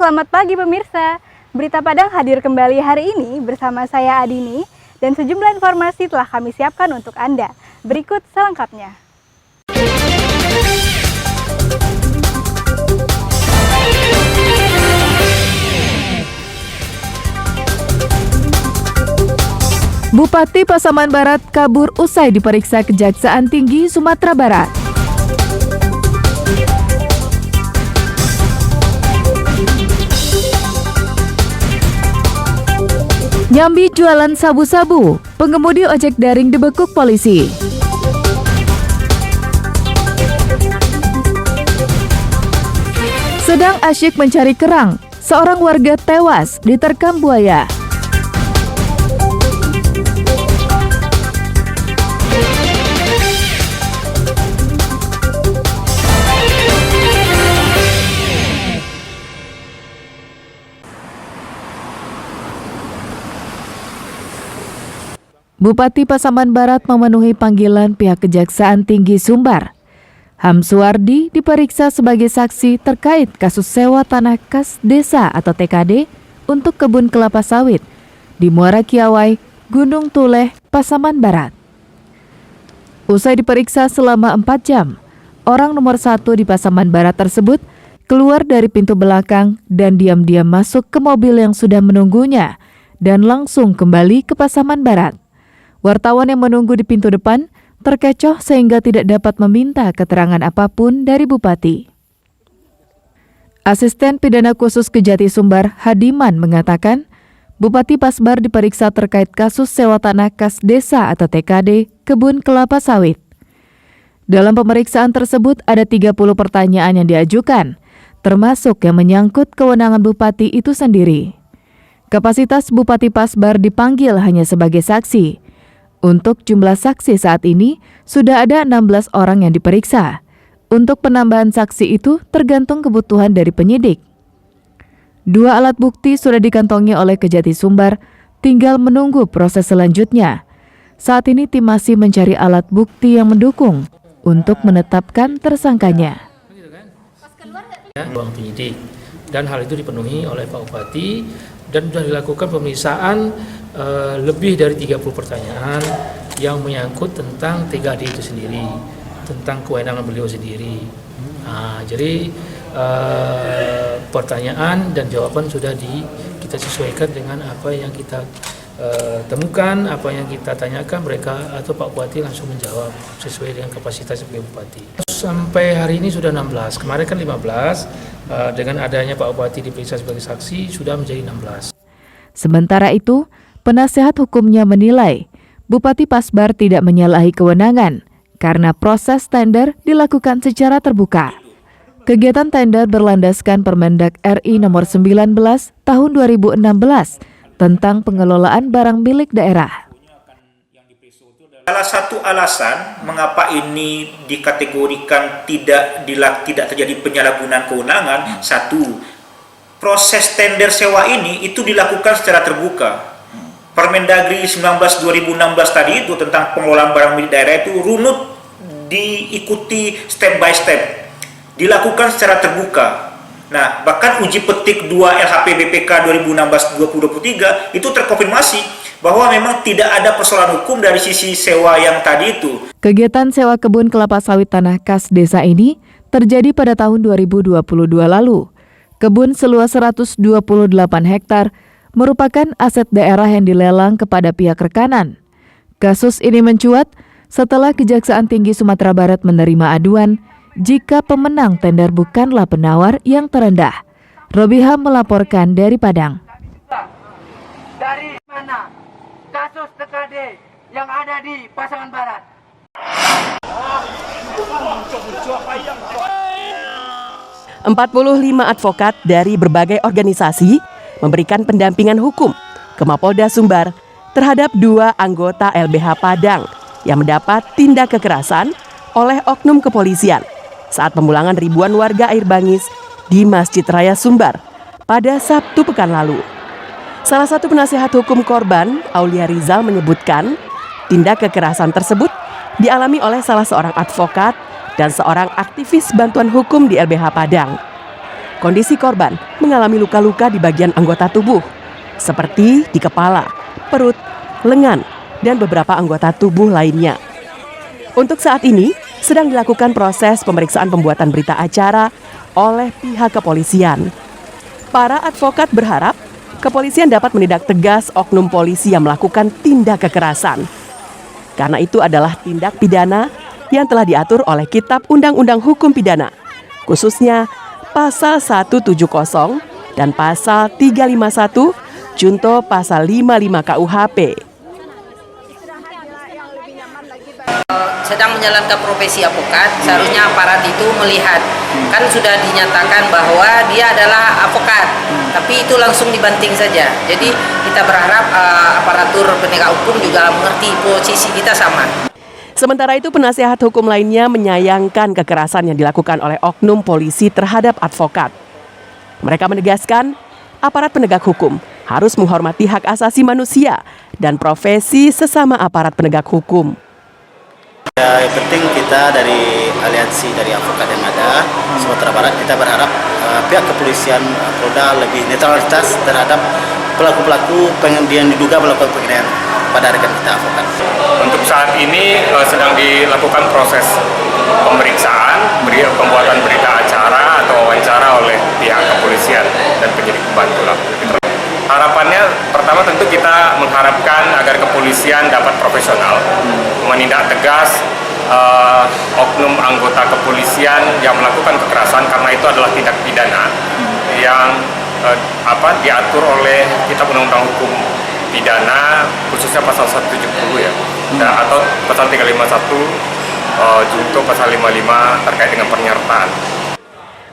selamat pagi pemirsa. Berita Padang hadir kembali hari ini bersama saya Adini dan sejumlah informasi telah kami siapkan untuk Anda. Berikut selengkapnya. Bupati Pasaman Barat kabur usai diperiksa Kejaksaan Tinggi Sumatera Barat. Nyambi jualan sabu-sabu, pengemudi ojek daring dibekuk polisi. Sedang asyik mencari kerang, seorang warga tewas diterkam buaya. Bupati Pasaman Barat memenuhi panggilan pihak Kejaksaan Tinggi Sumbar. Ham Suwardi diperiksa sebagai saksi terkait kasus sewa tanah kas desa atau TKD untuk kebun kelapa sawit di Muara Kiawai, Gunung Tuleh, Pasaman Barat. Usai diperiksa selama 4 jam, orang nomor 1 di Pasaman Barat tersebut keluar dari pintu belakang dan diam-diam masuk ke mobil yang sudah menunggunya dan langsung kembali ke Pasaman Barat. Wartawan yang menunggu di pintu depan terkecoh sehingga tidak dapat meminta keterangan apapun dari Bupati. Asisten Pidana Khusus Kejati Sumbar, Hadiman, mengatakan Bupati Pasbar diperiksa terkait kasus sewa tanah kas desa atau TKD kebun kelapa sawit. Dalam pemeriksaan tersebut ada 30 pertanyaan yang diajukan, termasuk yang menyangkut kewenangan Bupati itu sendiri. Kapasitas Bupati Pasbar dipanggil hanya sebagai saksi. Untuk jumlah saksi saat ini, sudah ada 16 orang yang diperiksa. Untuk penambahan saksi itu tergantung kebutuhan dari penyidik. 2 alat bukti sudah dikantongi oleh Kejati Sumbar, tinggal menunggu proses selanjutnya. Saat ini tim masih mencari alat bukti yang mendukung untuk menetapkan tersangkanya. Ruang penyidik, dan hal itu dipenuhi oleh Pak Bupati dan sudah dilakukan pemeriksaan lebih dari 30 pertanyaan yang menyangkut tentang TKD itu sendiri, tentang kewenangan beliau sendiri. Jadi pertanyaan dan jawaban sudah kita sesuaikan dengan apa yang kita temukan, apa yang kita tanyakan, mereka atau Pak Bupati langsung menjawab sesuai dengan kapasitas sebagai Bupati. Sampai hari ini sudah 16, kemarin kan 15, dengan adanya Pak Bupati diperiksa sebagai saksi sudah menjadi 16. Sementara itu, penasehat hukumnya menilai Bupati Pasbar tidak menyalahi kewenangan karena proses tender dilakukan secara terbuka. Kegiatan tender berlandaskan Permendag RI nomor 19 tahun 2016 tentang pengelolaan barang milik daerah. Salah satu alasan mengapa ini dikategorikan tidak terjadi penyalahgunaan kewenangan, satu, proses tender sewa ini itu dilakukan secara terbuka. Permendagri 19/2016 tadi itu tentang pengelolaan barang milik daerah itu runut diikuti step by step, dilakukan secara terbuka. Nah, bahkan uji petik 2 LHP BPK 2016-2023 itu terkonfirmasi bahwa memang tidak ada persoalan hukum dari sisi sewa yang tadi itu. Kegiatan sewa kebun kelapa sawit tanah kas desa ini terjadi pada tahun 2022 lalu. Kebun seluas 128 hektar merupakan aset daerah yang dilelang kepada pihak rekanan. Kasus ini mencuat setelah Kejaksaan Tinggi Sumatera Barat menerima aduan jika pemenang tender bukanlah penawar yang terendah. Robiham melaporkan dari Padang. Dari mana kasus TKD yang ada di Pasaman Barat? 45 advokat dari berbagai organisasi memberikan pendampingan hukum ke Mapolda Sumbar terhadap 2 anggota LBH Padang yang mendapat tindak kekerasan oleh oknum kepolisian saat pemulangan ribuan warga air bangis di Masjid Raya Sumbar pada Sabtu pekan lalu. Salah satu penasihat hukum korban, Aulia Rizal, menyebutkan tindak kekerasan tersebut dialami oleh salah seorang advokat dan seorang aktivis bantuan hukum di LBH Padang. Kondisi korban mengalami luka-luka di bagian anggota tubuh, seperti di kepala, perut, lengan, dan beberapa anggota tubuh lainnya. Untuk saat ini, sedang dilakukan proses pemeriksaan pembuatan berita acara oleh pihak kepolisian. Para advokat berharap kepolisian dapat menindak tegas oknum polisi yang melakukan tindak kekerasan. Karena itu adalah tindak pidana yang telah diatur oleh Kitab Undang-Undang Hukum Pidana, khususnya Pasal 170 dan Pasal 351 junto Pasal 55 KUHP. Sedang menjalankan profesi advokat, seharusnya aparat itu melihat, kan sudah dinyatakan bahwa dia adalah advokat, tapi itu langsung dibanting saja. Jadi kita berharap aparatur penegak hukum juga mengerti posisi kita sama. Sementara itu, penasihat hukum lainnya menyayangkan kekerasan yang dilakukan oleh oknum polisi terhadap advokat. Mereka menegaskan aparat penegak hukum harus menghormati hak asasi manusia dan profesi sesama aparat penegak hukum. Yang penting kita dari aliansi dari advokat yang ada Sumatera Barat, kita berharap pihak kepolisian Polda lebih netralitas terhadap pelaku-pelaku yang diduga melakukan penganiayaan pada rekan kita advokat. Untuk saat ini sedang dilakukan proses pemeriksaan, pembuatan berita acara atau wawancara oleh pihak kepolisian dan penyidik pembantu. Harapannya pertama tentu kita mengharapkan agar kepolisian dapat profesional, menindak tegas oknum anggota kepolisian yang melakukan kekerasan, karena itu adalah tindak pidana yang diatur oleh Kitab Undang-Undang Hukum Pidana, khususnya pasal 170 ya, atau pasal 351 junto pasal 55 terkait dengan penyertaan.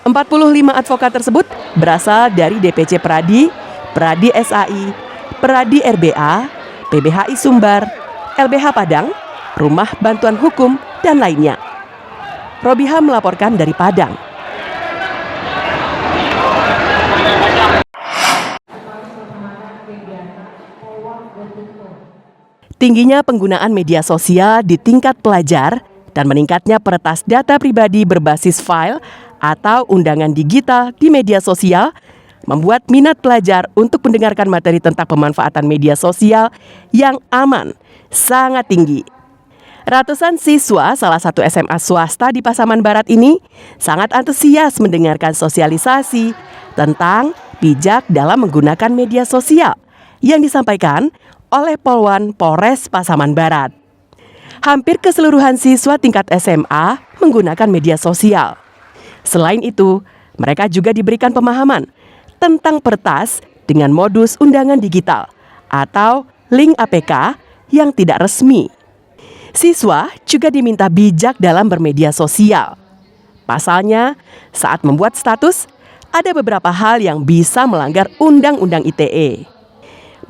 45 advokat tersebut berasal dari DPC Pradi, Pradi SAI, Pradi RBA, PBHI Sumbar, LBH Padang, Rumah Bantuan Hukum, dan lainnya. Robiha melaporkan dari Padang. Tingginya penggunaan media sosial di tingkat pelajar dan meningkatnya peretas data pribadi berbasis file atau undangan digital di media sosial membuat minat pelajar untuk mendengarkan materi tentang pemanfaatan media sosial yang aman sangat tinggi. Ratusan siswa salah satu SMA swasta di Pasaman Barat ini sangat antusias mendengarkan sosialisasi tentang bijak dalam menggunakan media sosial yang disampaikan oleh Polwan Polres Pasaman Barat. Hampir keseluruhan siswa tingkat SMA menggunakan media sosial. Selain itu, mereka juga diberikan pemahaman tentang pertas dengan modus undangan digital atau link APK yang tidak resmi. Siswa juga diminta bijak dalam bermedia sosial. Pasalnya, saat membuat status, ada beberapa hal yang bisa melanggar Undang-Undang ITE.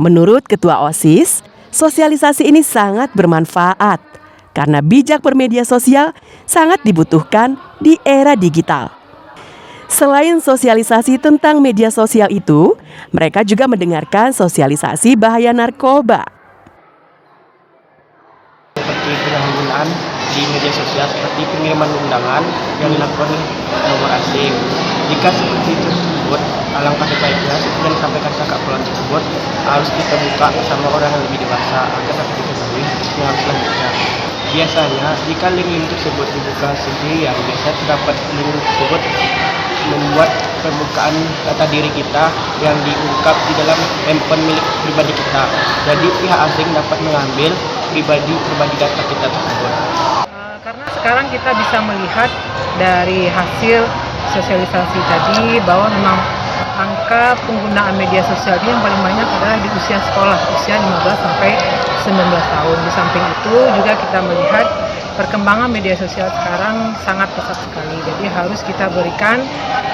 Menurut Ketua OSIS, sosialisasi ini sangat bermanfaat karena bijak bermedia sosial sangat dibutuhkan di era digital. Selain sosialisasi tentang media sosial itu, mereka juga mendengarkan sosialisasi bahaya narkoba. Seperti penyalahgunaan di media sosial seperti pengiriman undangan yang dilakukan nomor asing. Jika seperti itu tersebut, alangkah baiknya seperti yang disampaikan kakak Polwan tersebut harus kita buka bersama orang yang lebih dewasa agar dapat diketahui yang harus selanjutnya. Biasanya jika link tersebut dibuka sendirian, biasanya terdapat link tersebut membuat permukaan data diri kita yang diungkap di dalam handphone milik pribadi kita. Jadi pihak asing dapat mengambil pribadi data kita tersebut. Karena sekarang kita bisa melihat dari hasil sosialisasi tadi bahwa memang angka penggunaan media sosial ini yang paling banyak adalah di usia sekolah, usia 15 sampai 19 tahun. Di samping itu juga kita melihat perkembangan media sosial sekarang sangat pesat sekali. Jadi harus kita berikan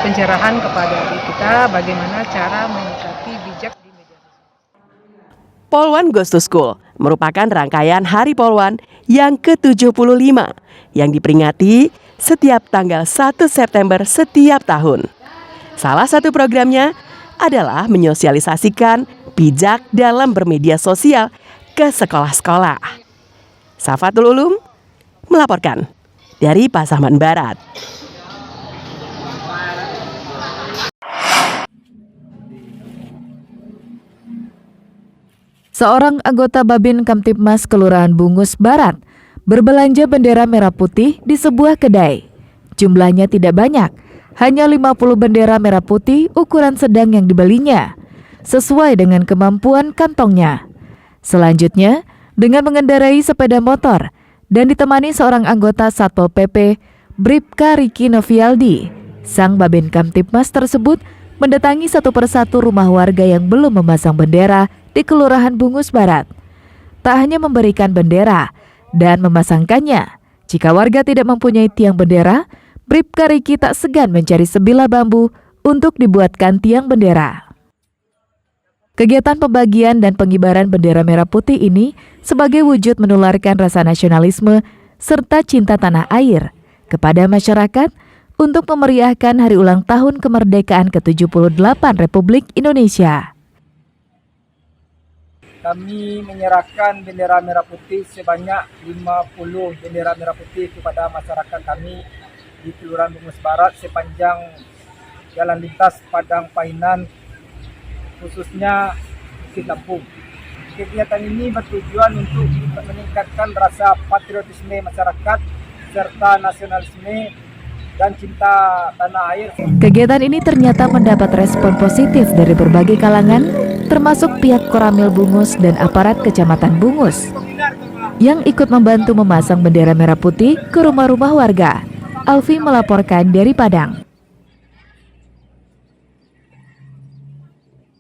pencerahan kepada adik kita bagaimana cara menyikapi bijak di media sosial. Polwan Goes to School merupakan rangkaian Hari Polwan yang ke-75 yang diperingati setiap tanggal 1 September setiap tahun. Salah satu programnya adalah menyosialisasikan bijak dalam bermedia sosial ke sekolah-sekolah. Safatul Ulum melaporkan dari Pasaman Barat. Seorang anggota Babin Kamtibmas Kelurahan Bungus Barat berbelanja bendera merah putih di sebuah kedai. Jumlahnya tidak banyak, hanya 50 bendera merah putih ukuran sedang yang dibelinya, sesuai dengan kemampuan kantongnya. Selanjutnya, dengan mengendarai sepeda motor dan ditemani seorang anggota Satpol PP, Bribka Riki Novialdi, sang Babin Kamtibmas tersebut mendatangi satu persatu rumah warga yang belum memasang bendera di Kelurahan Bungus Barat. Tak hanya memberikan bendera dan memasangkannya, jika warga tidak mempunyai tiang bendera, Bribka Riki tak segan mencari sebilah bambu untuk dibuatkan tiang bendera. Kegiatan pembagian dan pengibaran bendera merah putih ini sebagai wujud menularkan rasa nasionalisme serta cinta tanah air kepada masyarakat untuk memeriahkan hari ulang tahun kemerdekaan ke-78 Republik Indonesia. Kami menyerahkan bendera merah putih sebanyak 50 bendera merah putih kepada masyarakat kami di Kelurahan Bungus Barat sepanjang jalan lintas Padang Painan, khususnya Bukit Lampung. Kegiatan ini bertujuan untuk meningkatkan rasa patriotisme masyarakat serta nasionalisme dan cinta tanah air. Kegiatan ini ternyata mendapat respon positif dari berbagai kalangan, termasuk pihak Koramil Bungus dan aparat Kecamatan Bungus, yang ikut membantu memasang bendera merah putih ke rumah-rumah warga. Alfi melaporkan dari Padang.